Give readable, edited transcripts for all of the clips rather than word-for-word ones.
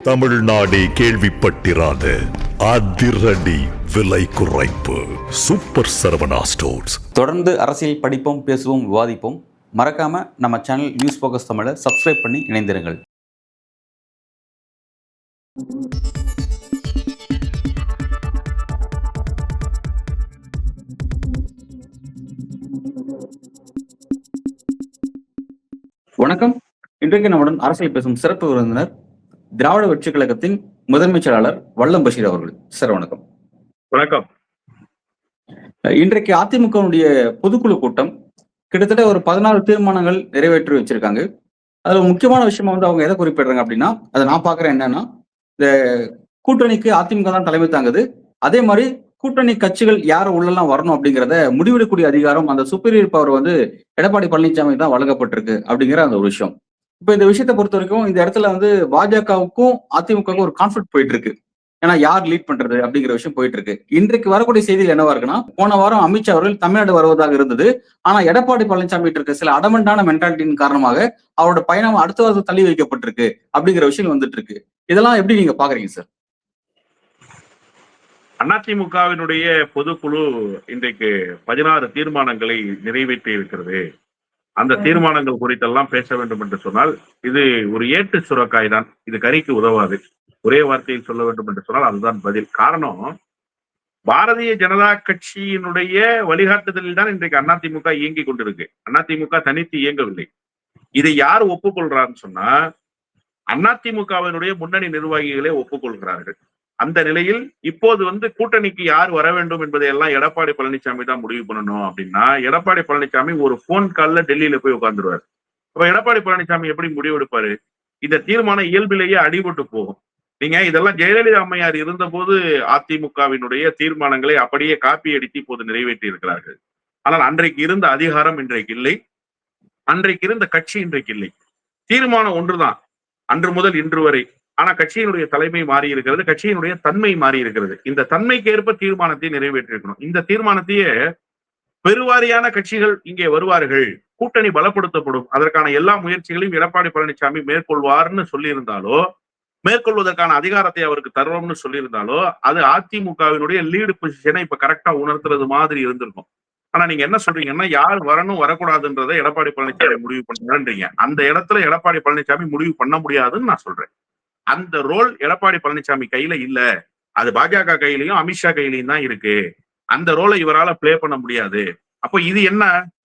தமிழ்நாடே கேள்விப்பட்டிராத அதிரடி விலை குறைப்பு சூப்பர் சரவணா ஸ்டோர்ஸ். தொடர்ந்து அரசியல் படிப்போம், பேசுவோம், விவாதிப்போம். மறக்காம நம்ம சேனல் நியூஸ் ஃபோக்கஸ் தமிழை சப்ஸ்கிரைப் பண்ணி இணைந்திருங்கள். வணக்கம். இன்றைக்கு நம்முடன் அரசியல் பேசும் சிறப்பு விருந்தினர் திராவிட வெற்றி கழகத்தின் முதன்மை செயலாளர் வல்லம் பஷீர் அவர்கள். சார் வணக்கம். வணக்கம். இன்றைக்கு அதிமுகவுடைய பொதுக்குழு கூட்டம் கிட்டத்தட்ட ஒரு 16 தீர்மானங்கள் நிறைவேற்றி வச்சிருக்காங்க. அதுல முக்கியமான விஷயமா அவங்க எதை குறிப்பிடுறாங்க அப்படின்னா, அதை நான் பாக்குறேன் என்னன்னா, இந்த கூட்டணிக்கு அதிமுக தான் தலைமை தாங்குது. அதே மாதிரி கூட்டணி கட்சிகள் யார் உள்ளெல்லாம் வரணும் அப்படிங்கிறத முடிவெடுக்கக்கூடிய அதிகாரம், அந்த சுப்பீரியர் பவர் எடப்பாடி பழனிசாமி தான் வழங்கப்பட்டிருக்கு அப்படிங்கிற அந்த ஒரு விஷயம். இப்ப இந்த விஷயத்தை பொறுத்த வரைக்கும் இந்த இடத்துல பாஜகவுக்கும் அதிமுகவுக்கும் ஒரு கான்ஃபிளிக்ட் போயிட்டு இருக்கு. ஏன்னா யார் லீட் பண்றது அப்படிங்கிற விஷயம் போயிட்டு இருக்கு. இன்றைக்கு வரக்கூடிய செய்திகள் என்னவா இருக்குன்னா, போன வாரம் அமித்ஷா அவர்கள் தமிழ்நாடு வருவதாக இருந்தது. ஆனா எடப்பாடி பழனிசாமி இருக்க சில அடமெண்டான மென்டாலிட்டியின் காரணமாக அவரோட பயணம் அடுத்த வாரம் தள்ளி வைக்கப்பட்டிருக்கு அப்படிங்கிற விஷயம் வந்துட்டு இருக்கு. இதெல்லாம் எப்படி நீங்க பாக்குறீங்க சார்? அதிமுகவினுடைய பொதுக்குழு இன்றைக்கு 16 தீர்மானங்களை நிறைவேற்றி இருக்கிறது. அந்த தீர்மானங்கள் குறித்தெல்லாம் பேச வேண்டும் என்று சொன்னால் இது ஒரு ஏட்டு சுரக்காய் தான். இது கறிக்கு உதவாது. ஒரே வார்த்தையில் சொல்ல வேண்டும் என்று சொன்னால் அதுதான் பதில். காரணம், பாரதிய ஜனதா கட்சியினுடைய வழிகாட்டுதலில் தான் இன்றைக்கு அதிமுக இயங்கி கொண்டிருக்கு. அதிமுக தனித்து இயங்கவில்லை. இதை யார் ஒப்புக்கொள்றான்னு சொன்னா, அதிமுகவினுடைய முன்னணி நிர்வாகிகளே ஒப்புக்கொள்கிறார்கள். அந்த நிலையில் இப்போது கூட்டணிக்கு யார் வர வேண்டும் என்பதை எல்லாம் எடப்பாடி பழனிசாமி தான் முடிவு பண்ணணும் அப்படின்னா, எடப்பாடி பழனிசாமி ஒரு போன் கால்ல டெல்லியில போய் உட்கார்ந்துருவார். அப்ப எடப்பாடி பழனிசாமி எப்படி முடிவெடுப்பாரு? இந்த தீர்மானம் இயல்பிலேயே அடிபட்டு போகும். நீங்க இதெல்லாம் ஜெயலலிதா அம்மையார் இருந்த போது அதிமுகவினுடைய தீர்மானங்களை அப்படியே காப்பி அடித்து இப்போது நிறைவேற்றி இருக்கிறார்கள். ஆனால் அன்றைக்கு இருந்த அதிகாரம் இன்றைக்கு இல்லை. அன்றைக்கு இருந்த கட்சி இன்றைக்கு இல்லை. தீர்மானம் ஒன்றுதான் அன்று முதல் இன்று வரை. ஆனா கட்சியினுடைய தலைமை மாறி இருக்கிறது, கட்சியினுடைய தன்மை மாறி இருக்கிறது. இந்த தன்மைக்கு ஏற்ப தீர்மானத்தை நிறைவேற்றி இருக்கணும். இந்த தீர்மானத்தையே பெருவாரியான கட்சிகள் இங்கே வருவார்கள், கூட்டணி பலப்படுத்தப்படும், அதற்கான எல்லா முயற்சிகளையும் எடப்பாடி பழனிசாமி மேற்கொள்வார்னு சொல்லியிருந்தாலோ, மேற்கொள்வதற்கான அதிகாரத்தை அவருக்கு தருவோம்னு சொல்லியிருந்தாலோ, அது அதிமுகவினுடைய லீடு பொசிஷனை இப்ப கரெக்டா உணர்த்துறது மாதிரி இருந்திருக்கும். ஆனா நீங்க என்ன சொல்றீங்கன்னா, யார் வரணும் வரக்கூடாதுன்றதை எடப்பாடி பழனிசாமி முடிவு பண்றீங்க. அந்த இடத்துல எடப்பாடி பழனிசாமி முடிவு பண்ண முடியாதுன்னு நான் சொல்றேன். அந்த ரோல் எடப்பாடி பழனிசாமி கையில இல்ல. அது பாஜக கையிலையும் அமித்ஷா கையிலையும் தான் இருக்கு. அந்த ரோலை இவரால பிளே பண்ண முடியாது. அப்ப இது என்ன?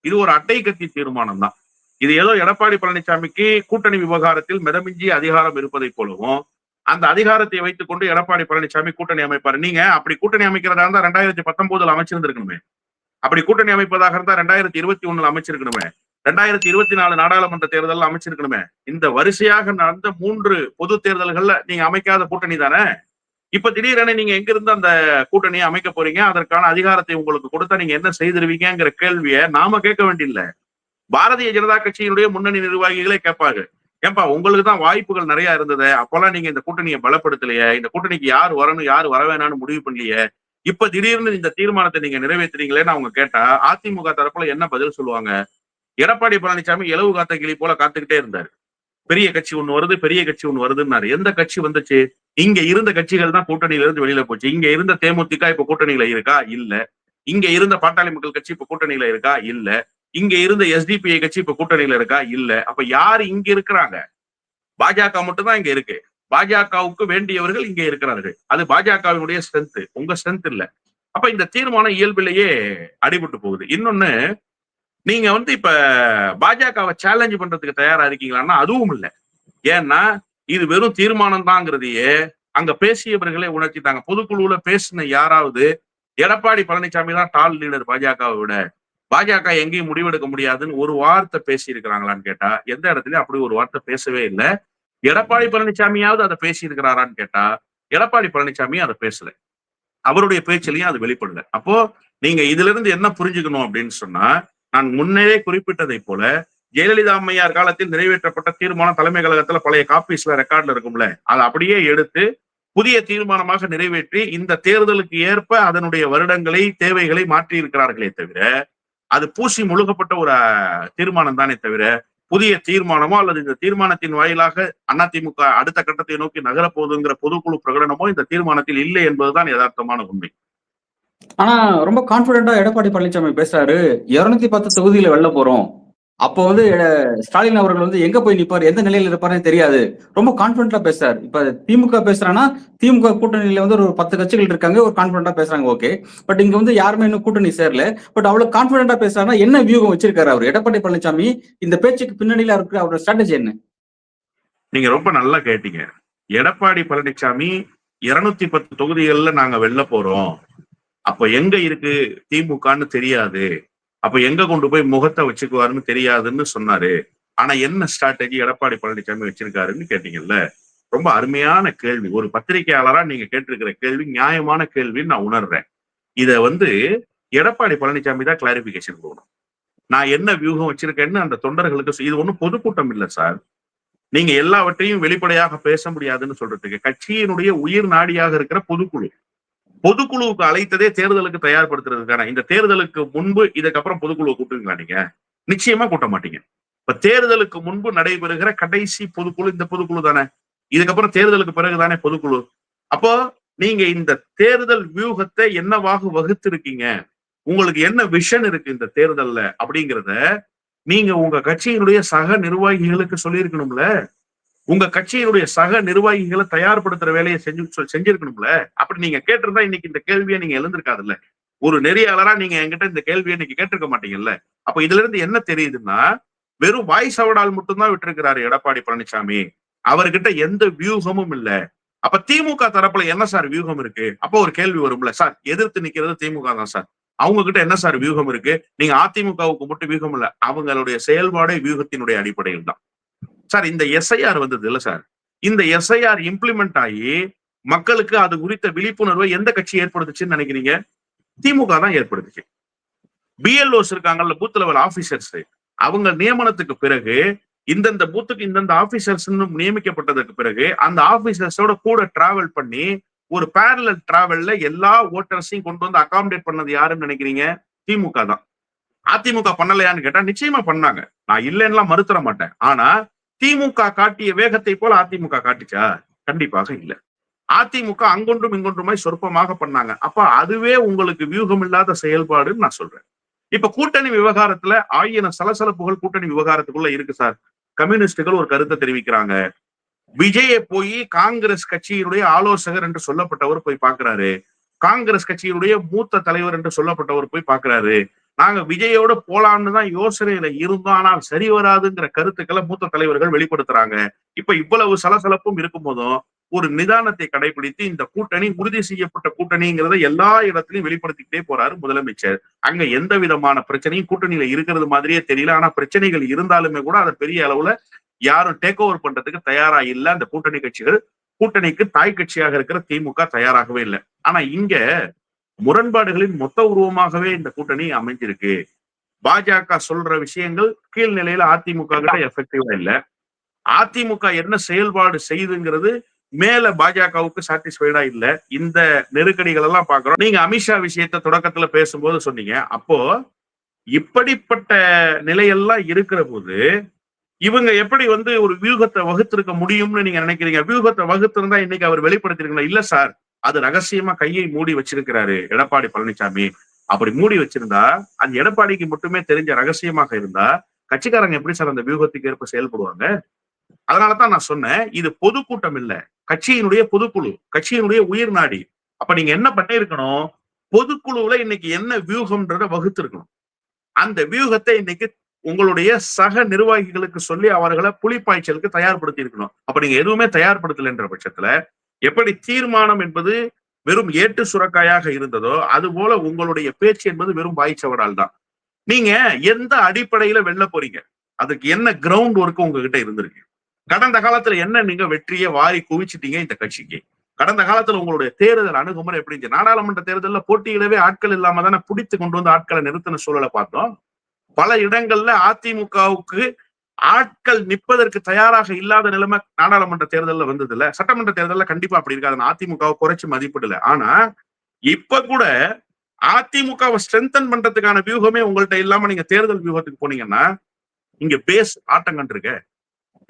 இது ஒரு அட்டை கத்தி தீர்மானம் தான். இது ஏதோ எடப்பாடி பழனிசாமிக்கு கூட்டணி விவகாரத்தில் மிதமிஞ்சி அதிகாரம் இருப்பதை போலவும், அந்த அதிகாரத்தை வைத்துக் கொண்டு எடப்பாடி பழனிசாமி கூட்டணி அமைப்பாரு. நீங்க அப்படி கூட்டணி அமைக்கிறதா இருந்தா 2019 அமைச்சிருந்திருக்கணுமே. அப்படி கூட்டணி அமைப்பதாக இருந்தா 2021 அமைச்சிருக்கணுமே. 2024 நாடாளுமன்ற தேர்தல் அமைச்சிருக்கணுமே. இந்த வரிசையாக நடந்த 3 பொது தேர்தல்கள்ல நீங்க அமைக்காத கூட்டணி தானே. இப்ப திடீரென நீங்க எங்க இருந்து அந்த கூட்டணியை அமைக்க போறீங்க, அதற்கான அதிகாரத்தை உங்களுக்கு கொடுத்தா நீங்க என்ன செய்திருவீங்கிற கேள்வியை நாம கேட்க வேண்டியதில்லை. பாரதிய ஜனதா கட்சியினுடைய முன்னணி நிர்வாகிகளே கேட்பாங்க. ஏன்பா உங்களுக்கு தான் வாய்ப்புகள் நிறைய இருந்தது, அப்பெல்லாம் நீங்க இந்த கூட்டணியை பலப்படுத்தலையே, இந்த கூட்டணிக்கு யார் வரணும் யார் வர வேணாம்னு முடிவு பண்ணலையே, இப்ப திடீர்னு இந்த தீர்மானத்தை நீங்க நிறைவேற்றுறீங்களேன்னு அவங்க கேட்டா அதிமுக தரப்புல என்ன பதில் சொல்லுவாங்க? எடப்பாடி பழனிசாமி இலவு காத்த கிளி போல காத்துக்கிட்டே இருந்தாரு. பெரிய கட்சி ஒண்ணு வருது, பெரிய கட்சி ஒண்ணு வருதுன்னாரு. எந்த கட்சி வந்துச்சு? இங்க இருந்த கட்சிகள் தான் கூட்டணியில இருந்து வெளியில போச்சு. இங்க இருந்த தேமுதிக இப்ப கூட்டணியில இருக்கா? இல்ல. இங்க இருந்த பாட்டாளி மக்கள் கட்சி இப்ப கூட்டணியில இருக்கா? இல்ல. இங்க இருந்த எஸ்டிபிஐ கட்சி இப்ப கூட்டணியில இருக்கா? இல்ல. அப்ப யாரு இங்க இருக்கிறாங்க? பாஜக மட்டும் தான் இங்க இருக்கு. பாஜகவுக்கு வேண்டியவர்கள் இங்க இருக்கிறார்கள். அது பாஜகவினுடைய ஸ்ட்ரென்த், உங்க ஸ்ட்ரென்த் இல்ல. அப்ப இந்த தீர்மானம் இயல்பிலேயே அடிபட்டு போகுது. இன்னொன்னு, நீங்க இப்ப பாஜகவை சேலஞ்ச் பண்றதுக்கு தயாரா இருக்கீங்களான்னா அதுவும் இல்லை. ஏன்னா இது வெறும் தீர்மானம் தாங்கிறதையே அங்க பேசியவர்களே உணர்த்திட்டாங்க. பொதுக்குழுல பேசின யாராவது எடப்பாடி பழனிசாமி தான் டால் லீடர் பாஜகவை விட, பாஜக எங்கேயும் முடிவெடுக்க முடியாதுன்னு ஒரு வார்த்தை பேசி இருக்கிறாங்களான்னு கேட்டா எந்த இடத்துலயும் அப்படி ஒரு வார்த்தை பேசவே இல்லை. எடப்பாடி பழனிசாமியாவது அதை பேசி இருக்கிறாரான்னு கேட்டா எடப்பாடி பழனிசாமி அதை பேசல. அவருடைய பேச்சிலையும் அது வெளிப்படல. அப்போ நீங்க இதுல இருந்து என்ன புரிஞ்சுக்கணும் அப்படின்னு சொன்னா, நான் முன்னரே குறிப்பிட்டதை போல ஜெயலலிதா அம்மையார் காலத்தில் நிறைவேற்றப்பட்ட தீர்மானம் தலைமை கழகத்துல பழைய காப்பீஸ்ல ரெக்கார்ட்ல இருக்கும்ல, அதை அப்படியே எடுத்து புதிய தீர்மானமாக நிறைவேற்றி இந்த தேர்தலுக்கு ஏற்ப அதனுடைய வருடங்களை தேவைகளை மாற்றி இருக்கிறார்களே தவிர, அது பூசி முழுகப்பட்ட ஒரு தீர்மானம் தானே தவிர புதிய தீர்மானமோ அல்லது இந்த தீர்மானத்தின் வாயிலாக அதிமுக அடுத்த கட்டத்தை நோக்கி நகரப்போகுதுங்கிற பொதுக்குழு பிரகடனமோ இந்த தீர்மானத்தில் இல்லை என்பதுதான் யதார்த்தமான உண்மை. ஆனா ரொம்ப கான்பிடென்டா எடப்பாடி பழனிசாமி பேசுறாரு, 210 தொகுதியில வெல்ல போறோம். அப்போ வந்து ஸ்டாலின் அவர்கள் வந்து எங்க போய் நிப்பாரு, எந்த நிலையில இருப்பாருன்னு தெரியாது. ரொம்ப கான்பிடென்டா பேசுறாரு. இப்ப திமுக பேசுறான்னா, திமுக கூட்டணியில வந்து ஒரு 10 கட்சிகள் இருக்காங்க, ஒரு கான்பிடென்டா பேசுறாங்க, ஓகே. பட் இங்க வந்து யாருமே இன்னும் கூட்டணி சேரல. பட் அவ்வளவு கான்பிடென்டா பேசுறாருன்னா என்ன வியூகம் வச்சிருக்காரு அவர் எடப்பாடி பழனிசாமி? இந்த பேச்சுக்கு பின்னணியில இருக்கிற அவரோட ஸ்ட்ராட்டஜி என்ன? நீங்க ரொம்ப நல்லா கேட்டீங்க. எடப்பாடி பழனிசாமி 210 தொகுதிகள்ல நாங்க வெல்ல போறோம், அப்ப எங்க இருக்கு திமுகன்னு தெரியாது, அப்ப எங்க கொண்டு போய் முகத்தை வச்சுக்குவாருன்னு தெரியாதுன்னு சொன்னாரு. ஆனா என்ன ஸ்ட்ராட்டஜி எடப்பாடி பழனிசாமி வச்சிருக்காருன்னு கேட்டீங்கல்ல, ரொம்ப அருமையான கேள்வி. ஒரு பத்திரிகையாளரா நீங்க கேட்டிருக்கிற கேள்வி நியாயமான கேள்வின்னு நான் உணர்றேன். இத வந்து எடப்பாடி பழனிசாமி தான் கிளாரிபிகேஷன் கொடுக்கணும். நான் என்ன வியூகம் வச்சிருக்கேன்னு அந்த தொண்டர்களுக்கு இது ஒண்ணும் பொதுக்கூட்டம் இல்ல சார். நீங்க எல்லாவற்றையும் வெளிப்படையாக பேச முடியாதுன்னு சொல்றதுக்கு கட்சியினுடைய உயிர் நாடியாக இருக்கிற பொதுக்குழு, பொதுக்குழுவுக்கு அழைத்ததே தேர்தலுக்கு தயார்படுத்துறதுக்கான. இந்த தேர்தலுக்கு முன்பு இதுக்கப்புறம் பொதுக்குழுவை கூட்டுங்களா நீங்க? நிச்சயமா கூட்ட மாட்டீங்க. இப்ப தேர்தலுக்கு முன்பு நடைபெறுகிற கடைசி பொதுக்குழு இந்த பொதுக்குழு தானே. இதுக்கப்புறம் தேர்தலுக்கு பிறகுதானே பொதுக்குழு. அப்போ நீங்க இந்த தேர்தல் வியூகத்தை என்னவாக வகுத்திருக்கீங்க, உங்களுக்கு என்ன விஷன் இருக்கு இந்த தேர்தல்ல அப்படிங்கிறத நீங்க உங்க கட்சியினுடைய சக நிர்வாகிகளுக்கு சொல்லியிருக்கணும்ல. உங்க கட்சியினுடைய சக நிர்வாகிகளை தயார்படுத்துற வேலையை செஞ்சிருக்கணும்ல. அப்படி நீங்க கேட்டிருந்தா இன்னைக்கு இந்த கேள்வியை நீங்க எழுந்திருக்காதுல்ல. ஒரு நெறியாளரா நீங்க என்கிட்ட இந்த கேள்வியை இன்னைக்கு கேட்டிருக்க மாட்டீங்கல்ல. அப்ப இதுல இருந்து என்ன தெரியுதுன்னா, வெறும் வாய் சவடால் மட்டும்தான் விட்டுருக்கிறாரு எடப்பாடி பழனிசாமி. அவர்கிட்ட எந்த வியூகமும் இல்ல. அப்ப திமுக தரப்புல என்ன சார் வியூகம் இருக்கு? அப்போ ஒரு கேள்வி வரும்ல, சார் எதிர்த்து நிக்கிறது திமுக தான் சார், அவங்க கிட்ட என்ன சார் வியூகம் இருக்கு? நீங்க அதிமுகவுக்கு மட்டும் வியூகம் இல்ல, அவங்களுடைய செயல்பாடே வியூகத்தினுடைய அடிப்படையில் தான் சார். இந்த எஸ்ஐஆர் வந்தது இல்ல சார், இந்த எஸ்ஐஆர் இம்ப்ளிமெண்ட் ஆகி மக்களுக்கு அது குறித்த விழிப்புணர்வை எந்த கட்சி ஏற்படுத்துச்சுன்னு நினைக்கிறீங்க? திமுக தான் ஏற்படுத்துச்சு. பிஎல்ஓஸ் இருக்காங்கல்ல, பூத் லெவல் ஆபீசர்ஸ், அவங்க நியமனத்துக்கு பிறகு இந்தந்த பூத்துக்கு இந்தந்த ஆபீசர்ஸ் நியமிக்கப்பட்டதுக்கு பிறகு அந்த ஆபீசர்ஸோட கூட டிராவல் பண்ணி ஒரு பேரலல் டிராவல்ல எல்லா ஓட்டர்ஸையும் கொண்டு வந்து அகாமடேட் பண்ணது யாருன்னு நினைக்கிறீங்க? திமுக தான். அதிமுக பண்ணலையான்னு கேட்டா நிச்சயமா பண்ணாங்க, நான் இல்லைன்னா மறுத்தர மாட்டேன். ஆனா திமுக காட்டிய வேகத்தை போல அதிமுக காட்டுச்சா? கண்டிப்பாக இல்ல. அதிமுக அங்கொன்றும் இங்கொன்றுமாய் சொற்பமாக பண்ணாங்க. அப்ப அதுவே உங்களுக்கு வியூகம் இல்லாத செயல்பாடுன்னு நான் சொல்றேன். இப்ப கூட்டணி விவகாரத்துல 1000 சலசலப்புகள் கூட்டணி விவகாரத்துக்குள்ள இருக்கு சார். கம்யூனிஸ்டுகள் ஒரு கருத்தை தெரிவிக்கிறாங்க. விஜயை போய் காங்கிரஸ் கட்சியினுடைய ஆலோசகர் என்று சொல்லப்பட்டவர் போய் பாக்குறாரு. காங்கிரஸ் கட்சியினுடைய மூத்த தலைவர் என்று சொல்லப்பட்டவர் போய் பாக்குறாரு. நாங்க விஜயோட போலான்னு தான் யோசனையில இருந்தோம், ஆனால் சரி வராதுங்கிற கருத்துக்களை மூத்த தலைவர்கள் வெளிப்படுத்துறாங்க. இப்ப இவ்வளவு சலசலப்பும் இருக்கும் போதும் ஒரு நிதானத்தை கடைபிடித்து இந்த கூட்டணி உறுதி செய்யப்பட்ட கூட்டணிங்கிறத எல்லா இடத்துலயும் வெளிப்படுத்திக்கிட்டே போறாரு முதலமைச்சர். அங்க எந்த விதமான பிரச்சனையும் கூட்டணியில இருக்கிறது மாதிரியே தெரியல. ஆனா பிரச்சனைகள் இருந்தாலுமே கூட அதை பெரிய அளவுல யாரும் டேக் ஓவர் பண்றதுக்கு தயாரா இல்ல. அந்த கூட்டணி கட்சிகள், கூட்டணிக்கு தாய் கட்சியாக இருக்கிற திமுக தயாராகவே இல்லை. ஆனா இங்க முரண்பாடுகளின் மொத்த உருவமாகவே இந்த கூட்டணி அமைஞ்சிருக்கு. பாஜக சொல்ற விஷயங்கள் கீழ்நிலையில அதிமுக கிட்ட எஃபெக்டிவா இல்ல. அதிமுக என்ன செயல்பாடு செய்யுதுங்கிறது மேல பாஜகவுக்கு சாட்டிஸ்ஃபைடா இல்ல. இந்த நெருக்கடிகள் எல்லாம் பாக்குறோம். நீங்க அமித்ஷா விஷயத்த தொடக்கத்துல பேசும்போது சொன்னீங்க. அப்போ இப்படிப்பட்ட நிலையெல்லாம் இருக்கிற போது இவங்க எப்படி வந்து ஒரு வியூகத்தை வகுத்திருக்க முடியும்னு நீங்க நினைக்கிறீங்க? வியூகத்தை வகுத்திருந்தா இன்னைக்கு அவர் வெளிப்படுத்திருக்கீங்களா? இல்ல சார், அது ரகசியமா கையை மூடி வச்சிருக்கிறாரு எடப்பாடி பழனிசாமி. அப்படி மூடி வச்சிருந்தா அது எடப்பாடிக்கு மட்டுமே தெரிஞ்ச ரகசியமாக இருந்தா கட்சிக்காரங்க எப்படி சார் அந்த வியூகத்துக்கு ஏற்ப செயல்படுவாங்க? அதனாலதான் நான் சொன்னேன், இது பொதுக்கூட்டம் இல்ல, கட்சியினுடைய பொதுக்குழு, கட்சியினுடைய உயிர் நாடி. அப்ப நீங்க என்ன பண்ணிருக்கணும்? பொதுக்குழுவுல இன்னைக்கு என்ன வியூகம்ன்றத வகுத்திருக்கணும். அந்த வியூகத்தை இன்னைக்கு உங்களுடைய சக நிர்வாகிகளுக்கு சொல்லி அவர்களை புலிப்பாய்ச்சலுக்கு தயார்படுத்தி இருக்கணும். அப்ப நீங்க எதுவுமே தயார்படுத்தல என்ற பட்சத்துல எப்படி தீர்மானம் என்பது வெறும் ஏட்டு சுரக்காயாக இருந்ததோ அது போல உங்களுடைய பேச்சு என்பது வெறும் வாய்ச்சவடால் தான். நீங்க எந்த அடிப்படையில வெல்ல போறீங்க? அதுக்கு என்ன கிரவுண்ட் ஒர்க் உங்ககிட்ட இருந்திருக்கு? கடந்த காலத்துல என்ன நீங்க வெற்றியை வாரி குவிச்சிட்டீங்க இந்த கட்சிக்கு? கடந்த காலத்துல உங்களுடைய தேர்தல் அணுகுமுறை எப்படி இருந்துச்சு? நாடாளுமன்ற தேர்தல்ல போட்டியிடவே ஆட்கள் இல்லாம தானே பிடித்து கொண்டு வந்து ஆட்களை நிறுத்தின சூழலை பார்த்தோம். பல இடங்கள்ல அதிமுகவுக்கு ஆட்கள் நிற்பதற்கு தயாராக இல்லாத நிலைமை நாடாளுமன்ற தேர்தல்ல வந்தது இல்ல. சட்டமன்ற தேர்தல்ல கண்டிப்பா அப்படி இருக்காது. அதிமுகவை குறைச்சு மதிப்பிடல. ஆனா இப்ப கூட அதிமுகவை ஸ்ட்ரென்தன் பண்றதுக்கான வியூகமே உங்கள்ட்ட இல்லாம நீங்க தேர்தல் வியூகத்துக்கு போனீங்கன்னா இங்க பேஸ் ஆட்டங்கண்டு இருக்க,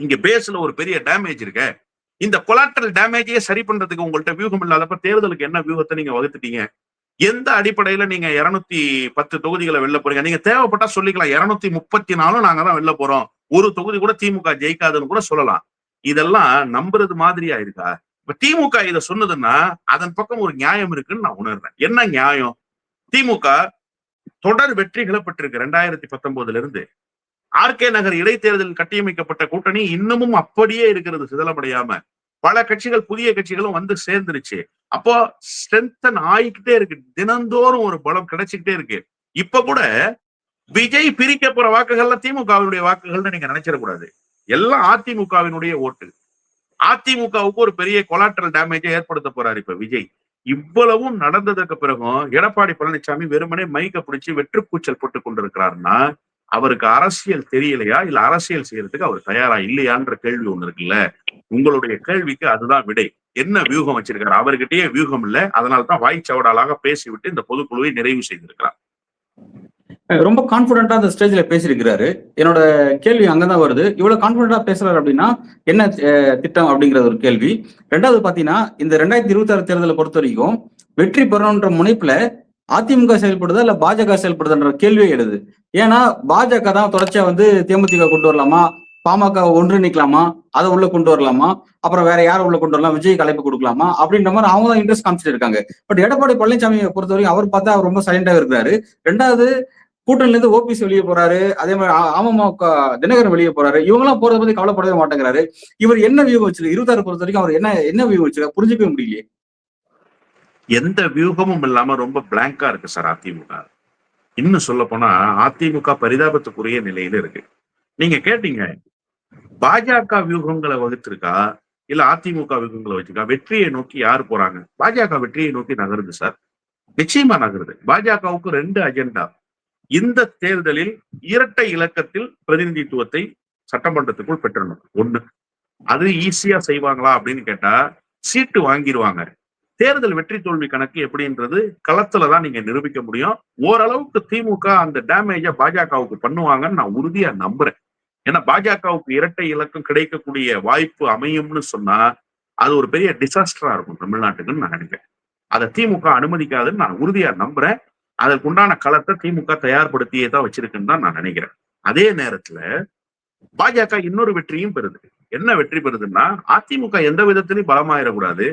இங்க பேஸ்ல ஒரு பெரிய டேமேஜ் இருக்க. இந்த கொலாட்டரல் டேமேஜையே சரி பண்றதுக்கு உங்கள்ட்ட வியூகம் இல்லாதப்ப தேர்தலுக்கு என்ன வியூகத்தை நீங்க வகுத்துட்டீங்க? எந்த அடிப்படையில நீங்க 210 தொகுதிகளை வெல்ல போறீங்க? நீங்க தேவைப்பட்டா சொல்லிக்கலாம் 234 நாங்க தான் வெல்ல போறோம், ஒரு தொகுதி கூட திமுக ஜெயிக்காதுன்னு கூட சொல்லலாம். இதெல்லாம் நம்புறது மாதிரியா இருக்கா? இப்ப திமுக இத சொன்னதுன்னா அதன் பக்கம் ஒரு நியாயம் இருக்குன்னு நான் உணர்றேன். என்ன நியாயம்? திமுக தொடர் வெற்றிகளை பெற்றிருக்கு 2019 இருந்து. ஆர்கே நகர் இடைத்தேர்தலில் கட்டியமைக்கப்பட்ட கூட்டணி இன்னமும் அப்படியே இருக்கிறது, சிதலமடையாம. பல கட்சிகள், புதிய கட்சிகளும் வந்து சேர்ந்துருச்சு. அப்போ ஸ்ட்ரென்தன் ஆயிக்கிட்டே இருக்கு, தினந்தோறும் ஒரு பலம் கிடைச்சிக்கிட்டே இருக்கு. இப்ப கூட விஜய் பிரிக்க போற வாக்குகள்ல திமுகவினுடைய வாக்குகள்னு நீங்க நினைச்சிடக்கூடாது. எல்லாம் அதிமுகவினுடைய ஓட்டு. அதிமுகவுக்கு ஒரு பெரிய கொலாட்டரல் டேமேஜை ஏற்படுத்த போறாரு இப்ப விஜய். இவ்வளவும் நடந்ததுக்கு பிறகும் எடப்பாடி பழனிசாமி வெறுமனே மைக்க பிடிச்சு வெற்றுக்கூச்சல் போட்டுக் கொண்டிருக்கிறாருன்னா அவருக்கு அரசியல் தெரியலையா, இல்ல அரசியல் செய்யறதுக்கு அவர் தயாரா இல்லையான்ற கேள்வி ஒண்ணு இருக்குல்ல. உங்களுடைய கேள்விக்கு அதுதான் விடை. என்ன வியூகம் வச்சிருக்காரு? அவர்கிட்டயே வியூகம் இல்ல, அதனால்தான் வாய்ச்சவடாலாக பேசிவிட்டு இந்த பொதுக்குழுவை நிறைவு செய்திருக்கிறார். ரொம்ப கான்பிடண்டா அந்த ஸ்டேஜ்ல பேசியிருக்கிறாரு. என்னோட கேள்வி அங்கதான் வருது. இவ்வளவு கான்பிடண்டா பேசுறாரு அப்படின்னா என்ன திட்டம் அப்படிங்கிற ஒரு கேள்வி. ரெண்டாவது பாத்தீங்கன்னா இந்த 2026 தேர்தலை பொறுத்த வரைக்கும் வெற்றி பெறணுன்ற முனைப்புல அதிமுக செயல்படுதா இல்ல பாஜக செயல்படுதுன்ற கேள்வியே எழுது. ஏன்னா பாஜக தான் தொடர்ச்சியா வந்து தேமுதிக கொண்டு வரலாமா, பாமக ஒன்றிணைக்கலாமா, அதை உள்ள கொண்டு வரலாமா, அப்புறம் வேற யாரை உள்ள கொண்டு வரலாம், விஜய்க்கு அழைப்பு கொடுக்கலாமா அப்படின்ற மாதிரி அவங்க தான் இன்ட்ரெஸ்ட் காமிச்சிட்டு இருக்காங்க. பட் எடப்பாடி பழனிசாமியை பொறுத்த வரைக்கும் அவர் பார்த்தா அவர் ரொம்ப சைலண்டா இருக்கிறாரு. ரெண்டாவது கூட்டணில இருந்து ஓபிஎஸ் வெளியே போறாரு, அதே மாதிரி அமமுக தினகரன் வெளியே போறாரு. இவங்க எல்லாம் போறதை பத்தி கவலைப்படவே மாட்டேங்கிறாரு. இவர் என்ன வியூகம் வச்சிருக்கு 26 பொறுத்த வரைக்கும் அவர் என்ன வியூகம் வச்சிருக்காரு புரிஞ்சுக்கவே முடியலையே. எந்த வியூகமும் இல்லாம ரொம்ப பிளாங்கா இருக்கு சார் அதிமுக. இன்னும் சொல்ல போனா அதிமுக பரிதாபத்துக்குரிய நிலையில இருக்கு. நீங்க கேட்டீங்க பாஜக வியூகங்களை வகுத்திருக்கா இல்ல அதிமுக வியூகங்களை வச்சிருக்கா? வெற்றியை நோக்கி யார் போறாங்க? பாஜக வெற்றியை நோக்கி நகருது சார், நிச்சயமா நகருது. பாஜகவுக்கு 2 அஜெண்டா. இந்த தேர்தலில் இரட்டை இலக்கத்தில் பிரதிநிதித்துவத்தை சட்டமன்றத்துக்குள் பெற்றணும் ஒண்ணு. அது ஈஸியா செய்வாங்களா அப்படின்னு கேட்டா சீட்டு வாங்கிடுவாங்க. தேர்தல் வெற்றி தோல்வி கணக்கு எப்படின்றது களத்துலதான் நீங்க நிரூபிக்க முடியும். ஓரளவுக்கு திமுக அந்த டேமேஜ பாஜகவுக்கு பண்ணுவாங்கன்னு நான் உறுதியா நம்புறேன். ஏன்னா பாஜகவுக்கு இரட்டை இலக்கம் கிடைக்கக்கூடிய வாய்ப்பு அமையும்னு சொன்னா அது ஒரு பெரிய டிசாஸ்டரா இருக்கும் தமிழ்நாட்டுக்குன்னு நான் நினைக்கிறேன். அதை திமுக அனுமதிக்காதுன்னு நான் உறுதியா நம்புறேன். அதற்குண்டான களத்தை திமுக தயார்படுத்தியே தான் வச்சிருக்குன்னு தான் நான் நினைக்கிறேன். அதே நேரத்துல பாஜக இன்னொரு வெற்றியும் பெறுது. என்ன வெற்றி பெறுதுன்னா அதிமுக எந்த விதத்திலையும் பலமாயிடக்கூடாது,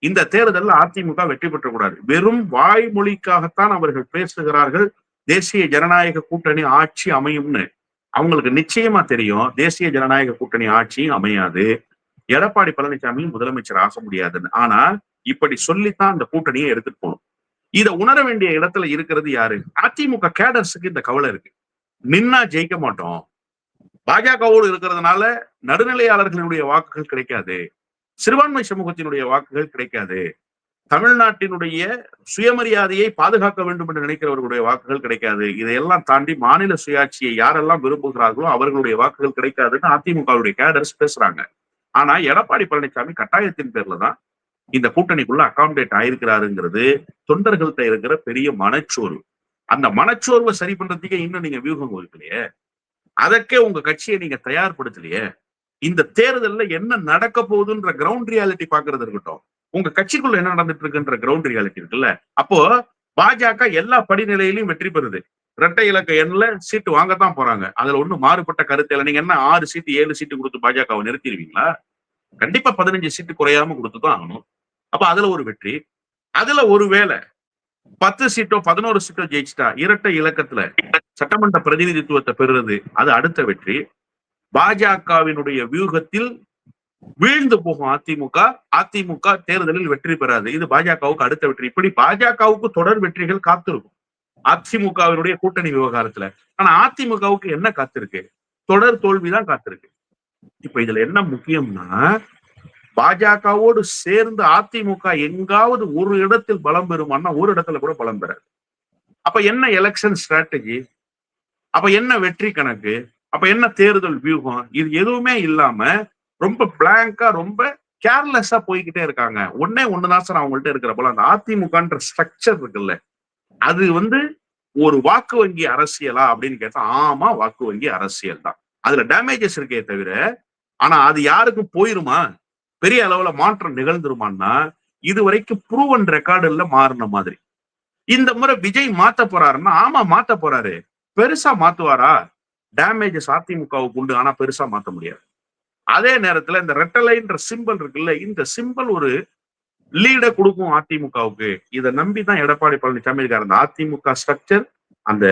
இந்த தேர்தலில் அதிமுக வெற்றி பெற்றக்கூடாது. வெறும் வாய்மொழிக்காகத்தான் அவர்கள் பேசுகிறார்கள் தேசிய ஜனநாயக கூட்டணி ஆட்சி அமையும்னு. அவங்களுக்கு நிச்சயமா தெரியும் தேசிய ஜனநாயக கூட்டணி ஆட்சியும் அமையாது, எடப்பாடி பழனிசாமி முதலமைச்சர் ஆக முடியாதுன்னு. ஆனா இப்படி சொல்லித்தான் அந்த கூட்டணியை எடுத்துட்டு போகணும். இதை உணர வேண்டிய இடத்துல இருக்கிறது யாரு? அதிமுக கேடர்ஸுக்கு இந்த கவலை இருக்கு. நின்னா ஜெயிக்க மாட்டோம், பாஜகவோடு இருக்கிறதுனால நடுநிலையாளர்களுடைய வாக்குகள் கிடைக்காது, சிறுபான்மை சமூகத்தினுடைய வாக்குகள் கிடைக்காது, தமிழ்நாட்டினுடைய சுயமரியாதையை பாதுகாக்க வேண்டும் என்று நினைக்கிறவர்களுடைய வாக்குகள் கிடைக்காது, இதையெல்லாம் தாண்டி மாநில சுயாட்சியை யாரெல்லாம் விரும்புகிறார்களோ அவர்களுடைய வாக்குகள் கிடைக்காதுன்னு அதிமுகவுடைய கேடர்ஸ் பேசுறாங்க. ஆனா எடப்பாடி பழனிசாமி கட்டாயத்தின் பேர்ல தான் இந்த கூட்டணிக்குள்ள அகாமடேட் ஆயிருக்கிறாருங்கிறது தொண்டர்கள்ட்ட இருக்கிற பெரிய மனச்சோர்வு. அந்த மனச்சோர்வை சரி பண்றதுக்கே இன்னும் நீங்க வியூகம் வகுக்கலையே, அதற்கே உங்க கட்சியை நீங்க தயார்படுத்தலையே. இந்த தேர்தல்ல என்ன நடக்க போகுதுன்ற கிரவுண்ட் ரியாலிட்டி பாக்குறது இருக்கட்டும், உங்க கட்சிக்குள்ள என்ன நடந்துட்டு இருக்குன்ற கிரவுண்ட் ரியாலிட்டி இருக்குல்ல. அப்போ பாஜக எல்லா படிநிலையிலையும் வெற்றி பெறுது. இரட்டை இலக்க எண்ணில சீட்டு வாங்கத்தான் போறாங்க, அதுல ஒண்ணு மாறுபட்ட கருத்து இல்லை. நீங்க என்ன 6 சீட்டு 7 சீட்டு கொடுத்து பாஜகவை நிறுத்திடுவீங்களா? கண்டிப்பா 15 சீட்டு குறையாம கொடுத்துதான் ஆகணும். அப்ப அதுல ஒரு வெற்றி. அதுல ஒருவேளை 10 சீட்டோ 11 சீட்டோ ஜெயிச்சுட்டா இரட்டை இலக்கத்துல சட்டமன்ற பிரதிநிதித்துவத்தை பெறுறது அது அடுத்த வெற்றி. பாஜகவினுடைய வியூகத்தில் வீழ்ந்து போகும் அதிமுக. அதிமுக தேர்தலில் வெற்றி பெறாது, இது பாஜகவுக்கு அடுத்த வெற்றி. இப்படி பாஜகவுக்கு தொடர் வெற்றிகள் காத்திருக்கும் அதிமுகவினுடைய கூட்டணி விவகாரத்துல. ஆனா அதிமுகவுக்கு என்ன காத்திருக்கு? தொடர் தோல்விதான் காத்திருக்கு. இப்ப இதுல என்ன முக்கியம்னா பாஜகவோடு சேர்ந்து அதிமுக எங்காவது ஒரு இடத்தில் பலம் பெறுமானா ஒரு இடத்துல கூட பலம் பெறாது. அப்ப என்ன எலெக்ஷன் ஸ்ட்ராட்டஜி? அப்ப என்ன வெற்றி கணக்கு? அப்ப என்ன தேர்தல் வியூகம்? இது எதுவுமே இல்லாம ரொம்ப பிளாங்கா ரொம்ப கேர்லெஸ்ஸா போய்கிட்டே இருக்காங்க. ஒண்ணுதான் சார் அவங்கள்ட்ட இருக்கிற போல அந்த அதிமுகன்ற ஸ்ட்ரக்சர் இருக்குல்ல, அது ஒரு வாக்கு வங்கி அரசியலா அப்படின்னு கேட்டா ஆமா வாக்கு வங்கி அரசியல் தான். அதுல டேமேஜஸ் இருக்கே தவிர, ஆனா அது யாருக்கும் போயிருமா, பெரிய அளவுல மாற்றம் நிகழ்ந்துருமான்னா இதுவரைக்கும் ப்ரூவன் ரெக்கார்டுல மாறின மாதிரி. இந்த முறை விஜய் மாத்த போறாருன்னா, ஆமா மாத்த போறாரு. பெருசா மாத்துவாரா? டேமேஜஸ் அதிமுகவுக்கு உண்டு. ஆனா பெருசா மாத்த முடியாது. அதே நேரத்துல இந்த ரெட்டலைன்ற சிம்பல் இருக்குல்ல, இந்த சிம்பல் ஒரு லீட கொடுக்கும் அதிமுகவுக்கு. இதை நம்பிதான் எடப்பாடி பழனிசாமி இருக்காரு. அந்த அதிமுக ஸ்ட்ரக்சர், அந்த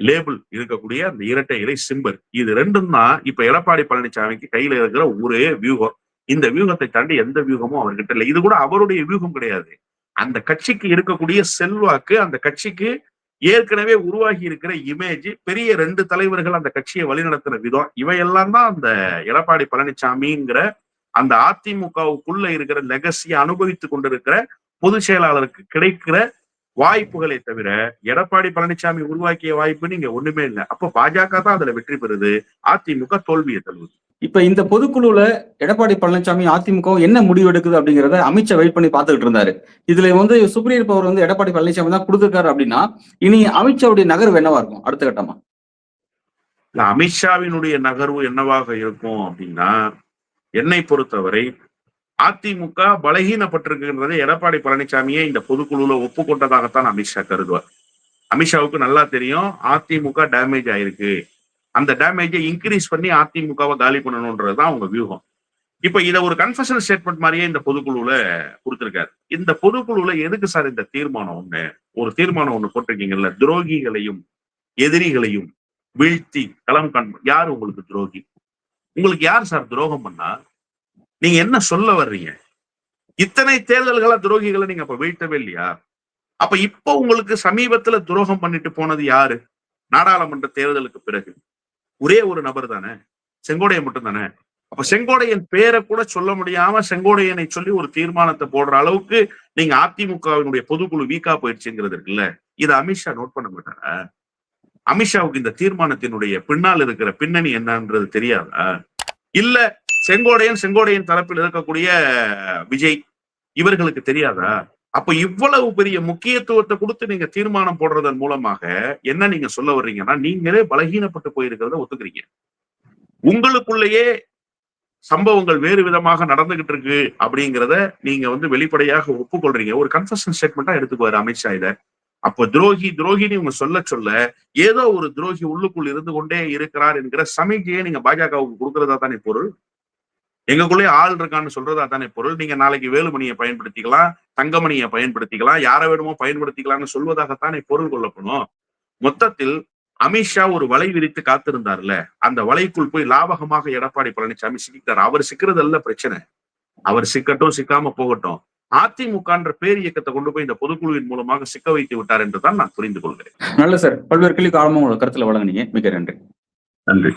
லேபிள் இருக்கக்கூடிய அந்த இரட்டை இலை சிம்பல், இது ரெண்டும் தான் இப்ப எடப்பாடி பழனிசாமிக்கு கையில இருக்கிற ஒரே வியூகம். இந்த வியூகத்தை தாண்டி எந்த வியூகமும் அவர்கிட்ட இல்லை. இது கூட அவருடைய வியூகம் கிடையாது. அந்த கட்சிக்கு இருக்கக்கூடிய செல்வாக்கு, அந்த கட்சிக்கு ஏற்கனவே உருவாகி இருக்கிற இமேஜ், பெரிய 2 தலைவர்கள் அந்த கட்சியை வழிநடத்தின விதம், இவையெல்லாம் தான் அந்த எடப்பாடி பழனிசாமிங்கிற அந்த அதிமுகவுக்குள்ள இருக்கிற லெகசியை அனுபவித்துக் கொண்டிருக்கிற பொதுச் செயலாளருக்கு கிடைக்கிற வாய்ப்புகளை தவிர, எடப்பாடி பழனிசாமி உருவாக்கிய வாய்ப்புன்னு இங்க ஒண்ணுமே இல்லை. அப்ப பாஜக தான் அதுல வெற்றி பெறுது, அதிமுக தோல்வியை தழுவுது. இப்ப இந்த பொதுக்குழுல எடப்பாடி பழனிசாமி அதிமுக என்ன முடிவு எடுக்குது அப்படிங்கறத அமித்ஷா வெயிட் பண்ணி பார்த்துக்கிட்டு இருந்தாரு. இதுல சுப்ரீம் பவர் எடப்பாடி பழனிசாமி தான் கொடுத்திருக்காரு அப்படின்னா, இனி அமித்ஷாவுடைய நகர்வு என்னவா இருக்கும் அடுத்த கட்டமா? அமித்ஷாவினுடைய நகர்வு என்னவாக இருக்கும் அப்படின்னா, என்னை பொறுத்தவரை அதிமுக பலகீனப்பட்டிருக்கின்றதை எடப்பாடி பழனிசாமியே இந்த பொதுக்குழுல ஒப்புக்கொண்டதாகத்தான் அமித்ஷா கருதுவார். அமித்ஷாவுக்கு நல்லா தெரியும் அதிமுக டேமேஜ் ஆயிருக்கு, அந்த டேமேஜை இன்க்ரீஸ் பண்ணி அதிமுகவை காலி பண்ணணும்ன்றதுதான் அவங்க வியூகம். இப்ப இதை ஒரு கன்ஃபஷனல் ஸ்டேட்மெண்ட் மாதிரியே இந்த பொதுக்குழுல கொடுத்திருக்காரு. இந்த பொதுக்குழுல எதுக்கு சார் இந்த தீர்மானம் ஒரு தீர்மானம் ஒண்ணு போட்டிருக்கீங்கல்ல, துரோகிகளையும் எதிரிகளையும் வீழ்த்தி களம் காண்போம். யார் உங்களுக்கு துரோகி? உங்களுக்கு யார் சார் துரோகம் பண்ணா? நீங்க என்ன சொல்ல வர்றீங்க? இத்தனை தேர்தல்களா துரோகிகளை நீங்க அப்ப வீழ்த்தவே இல்லையா? அப்ப இப்ப உங்களுக்கு சமீபத்துல துரோகம் பண்ணிட்டு போனது யாரு? நாடாளுமன்ற தேர்தலுக்கு பிறகு ஒரே ஒரு நபர் தானே, செங்கோடையன் மட்டும் தானே. அப்ப செங்கோடையன் பேரை கூட சொல்ல முடியாம செங்கோடையனை சொல்லி ஒரு தீர்மானத்தை போடுற அளவுக்கு நீங்க அதிமுகவினுடைய பொதுக்குழு வீக்கா போயிடுச்சுங்கிறது இருக்குல்ல, இதை அமித்ஷா நோட் பண்ண மாட்டாரா? அமித்ஷாவுக்கு இந்த தீர்மானத்தினுடைய பின்னால் இருக்கிற பின்னணி என்னன்றது தெரியாதா? இல்ல செங்கோடையன் தரப்பில் இருக்கக்கூடிய விஜய் இவர்களுக்கு தெரியாதா? அப்ப இவ்வளவு பெரிய முக்கியத்துவத்தை கொடுத்து நீங்க தீர்மானம் போடுறதன் மூலமாக என்ன நீங்க சொல்ல வர்றீங்கன்னா, நீங்களே பலகீனப்பட்டு போயிருக்கிறத ஒத்துக்கிறீங்க. உங்களுக்குள்ளேயே சம்பவங்கள் வேறு விதமாக நடந்துகிட்டு இருக்கு அப்படிங்கிறத நீங்க வெளிப்படையாக ஒப்புக்கொள்றீங்க. ஒரு கன்ஃபஷன் ஸ்டேட்மெண்டா எடுத்துக்குவாரு அமித்ஷா இத. அப்ப துரோகின்னு இவங்க சொல்ல ஏதோ ஒரு துரோகி உள்ளுக்குள் இருந்து கொண்டே இருக்கிறார் என்கிற சமிக்கையை நீங்க பாஜகவுக்கு கொடுக்கறதா தானே பொருள். எங்களுக்குள்ளே ஆள் இருக்கான்னு சொல்றதா தானே பொருள். நீங்க நாளைக்கு வேலுமணியை பயன்படுத்திக்கலாம், தங்கமணியை பயன்படுத்திக்கலாம், யாரை வேணுமோ பயன்படுத்திக்கலாம்னு சொல்வதாகத்தானே பொருள் கொள்ளப்படும். மொத்தத்தில் அமித்ஷா ஒரு வலை விரித்து காத்திருந்தார்ல, அந்த வலைக்குள் போய் லாபகமாக எடப்பாடி பழனிசாமி சிக்கிட்டார். அவர் சிக்கிறது அல்ல பிரச்சனை, அவர் சிக்கட்டும் சிக்காம போகட்டும். அதிமுகன்ற பேர் இயக்கத்தை கொண்டு போய் இந்த பொதுக்குழுவின் மூலமாக சிக்க வைத்து விட்டார் என்றுதான் நான் புரிந்து கொள்கிறேன். நல்ல சார், பல்வேறு கேள்விக்கு ஆழமா உங்களோட கருத்துல வழங்குனீங்க. மிக நன்றி. நன்றி.